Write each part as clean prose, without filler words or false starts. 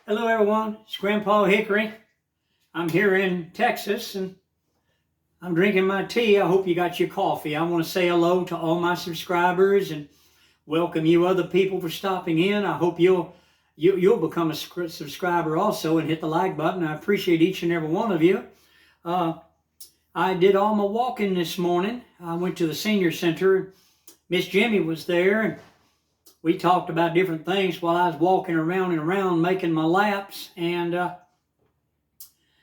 Hello everyone, it's Grandpa Hickory. I'm here in Texas and I'm drinking my tea. I hope you got your coffee. I want to say hello to all my subscribers and welcome you other people for stopping in. I hope you'll become a subscriber also and hit the like button. I appreciate each and every one of you. I did all my walking this morning. I went to the senior center. Miss Jimmy was there and we talked about different things while I was walking around and around making my laps, and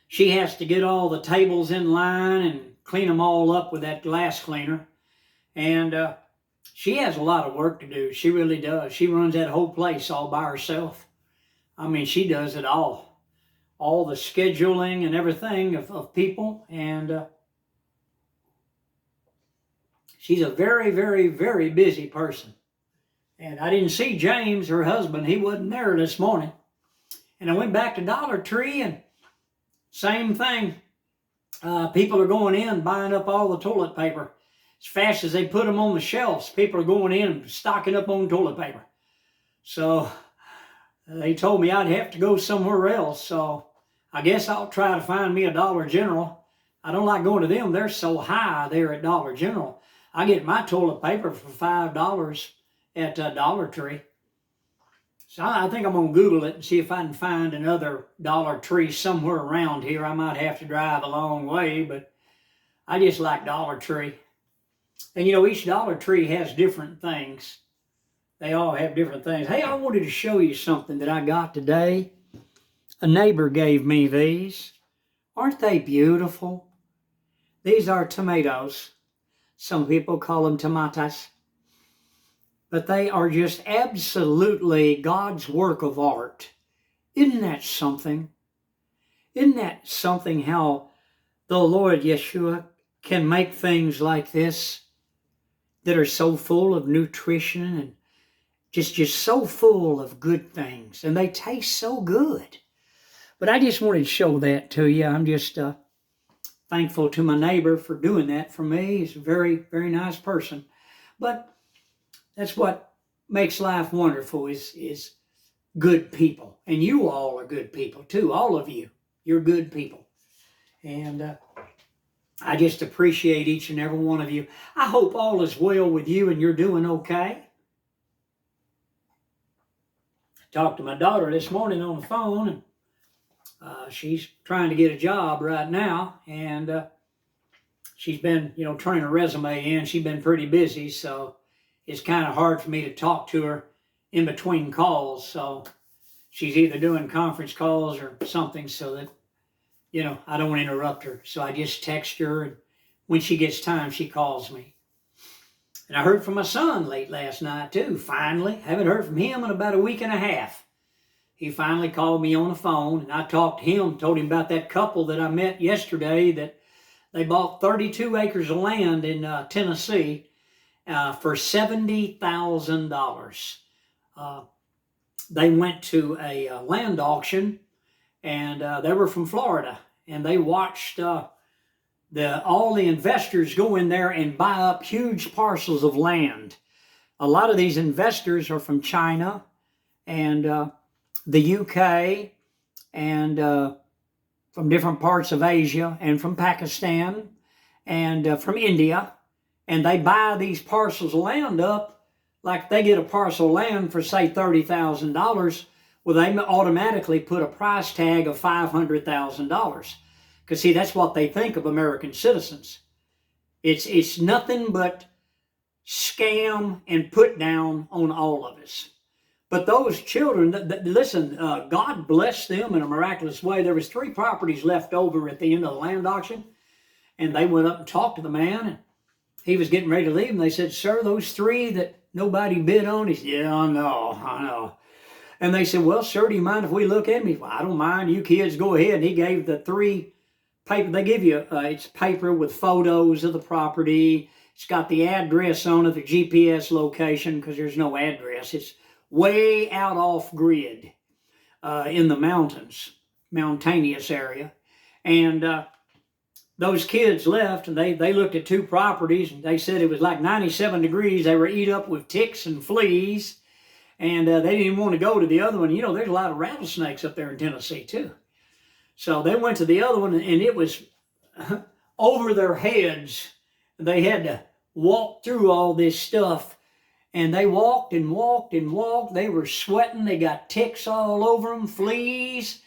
she has to get all the tables in line and clean them all up with that glass cleaner, and she has a lot of work to do. She really does. She runs that whole place all by herself. I mean, she does it all the scheduling and everything of people, and she's a very, very, very busy person. And I didn't see James, her husband. He wasn't there this morning. And I went back to Dollar Tree and same thing. People are going in buying up all the toilet paper. As fast as they put them on the shelves, people are going in and stocking up on toilet paper. So they told me I'd have to go somewhere else. So I guess I'll try to find me a Dollar General. I don't like going to them. They're so high there at Dollar General. I get my toilet paper for $5 at Dollar Tree. So I think I'm going to Google it and see if I can find another Dollar Tree somewhere around here. I might have to drive a long way, but I just like Dollar Tree. And you know, each Dollar Tree has different things. They all have different things. Hey, I wanted to show you something that I got today. A neighbor gave me these. Aren't they beautiful? These are tomatoes. Some people call them tomatoes. But they are just absolutely God's work of art. Isn't that something? Isn't that something how the Lord Yeshua can make things like this that are so full of nutrition and just so full of good things, and they taste so good. But I just wanted to show that to you. I'm just thankful to my neighbor for doing that for me. He's a very, very nice person. But that's what makes life wonderful is good people. And you all are good people too. All of you. You're good people. And I just appreciate each and every one of you. I hope all is well with you and you're doing okay. I talked to my daughter this morning on the phone, and she's trying to get a job right now. And she's been, turning her resume in. She's been pretty busy, so it's kind of hard for me to talk to her in between calls. So she's either doing conference calls or something so that, I don't want to interrupt her. So I just text her, and when she gets time, she calls me. And I heard from my son late last night too, finally. Haven't heard from him in about a week and a half. He finally called me on the phone, and I talked to him, told him about that couple that I met yesterday that they bought 32 acres of land in Tennessee for $70,000. They went to a land auction, and they were from Florida, and they watched all the investors go in there and buy up huge parcels of land. A lot of these investors are from China and the UK and from different parts of Asia and from Pakistan and from India. And they buy these parcels of land up, like they get a parcel of land for, say, $30,000. Well, they automatically put a price tag of $500,000. Because, see, that's what they think of American citizens. It's nothing but scam and put down on all of us. But those children, listen, God blessed them in a miraculous way. There was 3 properties left over at the end of the land auction. And they went up and talked to the man, and he was getting ready to leave, and they said, "Sir, those 3 that nobody bid on?" He said, "Yeah, I know. And they said, "Well, sir, do you mind if we look at them?" He said, "Well, I don't mind. You kids go ahead." And he gave the 3 paper. They give you, it's paper with photos of the property. It's got the address on it, the GPS location, because there's no address. It's way out off grid in the mountains, mountainous area. And those kids left, and they looked at 2 properties, and they said it was like 97 degrees. They were eat up with ticks and fleas. And they didn't even want to go to the other one. You know, there's a lot of rattlesnakes up there in Tennessee, too. So they went to the other one, and it was over their heads. They had to walk through all this stuff. And they walked and walked and walked. They were sweating. They got ticks all over them, fleas.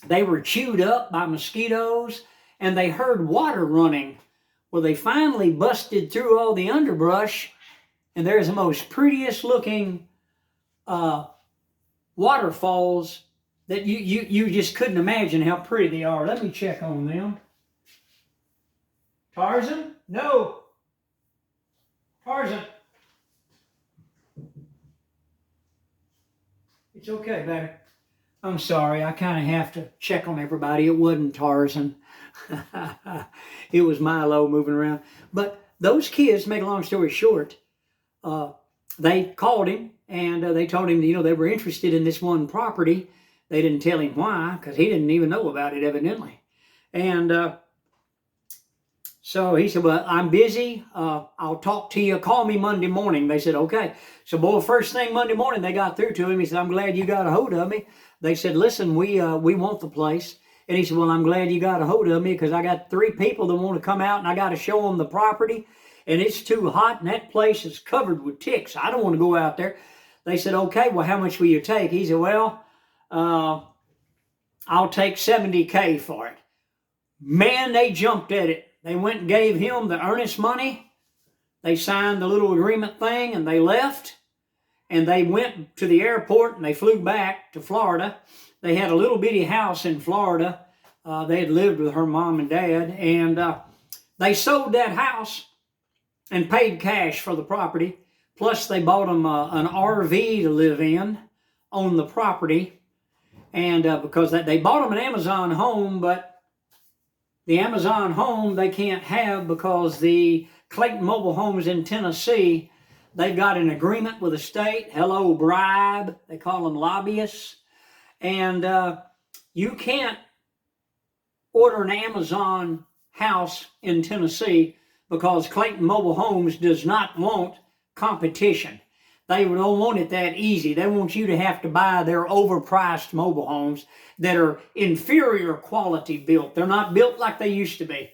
They were chewed up by mosquitoes. And they heard water running. Well, they finally busted through all the underbrush. And there's the most prettiest looking waterfalls that you just couldn't imagine how pretty they are. Let me check on them. Tarzan? No. Tarzan. It's okay, baby. I'm sorry. I kind of have to check on everybody. It wasn't Tarzan. It was Milo moving around. But those kids, to make a long story short, they called him and they told him, you know, they were interested in this one property. They didn't tell him why, because he didn't even know about it, evidently. And so he said, well, I'm busy. I'll talk to you. Call me Monday morning. They said, okay. So, boy, first thing Monday morning, they got through to him. He said, I'm glad you got a hold of me. They said, listen, we want the place. And he said, well, I'm glad you got a hold of me because I got 3 people that want to come out and I got to show them the property. And it's too hot and that place is covered with ticks. I don't want to go out there. They said, okay, well, how much will you take? He said, well, I'll take $70K for it. Man, they jumped at it. They went and gave him the earnest money. They signed the little agreement thing and they left. And they went to the airport and they flew back to Florida. They had a little bitty house in Florida. They had lived with her mom and dad. And they sold that house and paid cash for the property. Plus they bought them an RV to live in on the property. And because they bought them an Amazon home, but the Amazon home they can't have because the Clayton Mobile Homes in Tennessee, they've got an agreement with the state. Hello, bribe. They call them lobbyists. And you can't order an Amazon house in Tennessee because Clayton Mobile Homes does not want competition. They don't want it that easy. They want you to have to buy their overpriced mobile homes that are inferior quality built. They're not built like they used to be.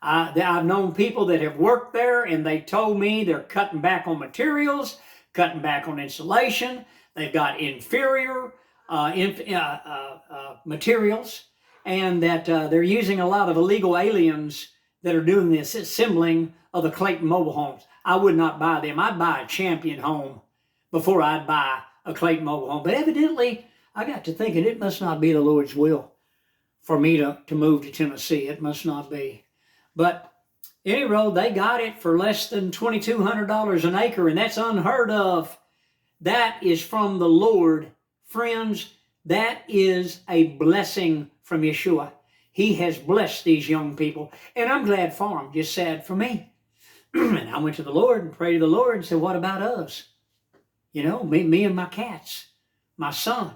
I've known people that have worked there and they told me they're cutting back on materials, cutting back on insulation. They've got inferior materials and that they're using a lot of illegal aliens that are doing this assembling of the Clayton Mobile Homes. I would not buy them. I'd buy a Champion home before I'd buy a Clayton Mobile Home. But evidently, I got to thinking it must not be the Lord's will for me to move to Tennessee. It must not be. But any road, they got it for less than $2,200 an acre, and that's unheard of. That is from the Lord. Friends, that is a blessing from Yeshua. He has blessed these young people, and I'm glad for them, just sad for me. And I went to the Lord and prayed to the Lord and said, what about us? You know, me and my cats, my son,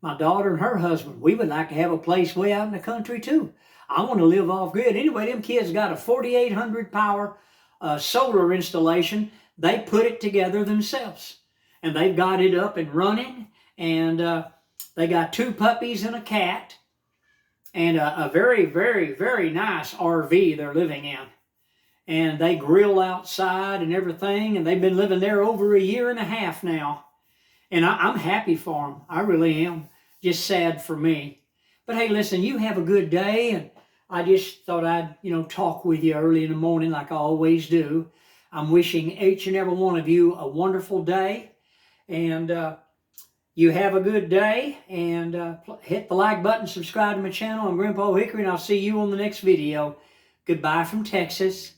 my daughter and her husband. We would like to have a place way out in the country too. I want to live off grid. Anyway, them kids got a 4,800 power solar installation. They put it together themselves. And they've got it up and running. And they got 2 puppies and a cat. And a very, very, very nice RV they're living in. And they grill outside and everything. And they've been living there over a year and a half now. And I'm happy for them. I really am. Just sad for me. But hey, listen, you have a good day. And I just thought I'd, talk with you early in the morning like I always do. I'm wishing each and every one of you a wonderful day. And you have a good day. And hit the like button, subscribe to my channel. I'm Grandpa Hickory, and I'll see you on the next video. Goodbye from Texas.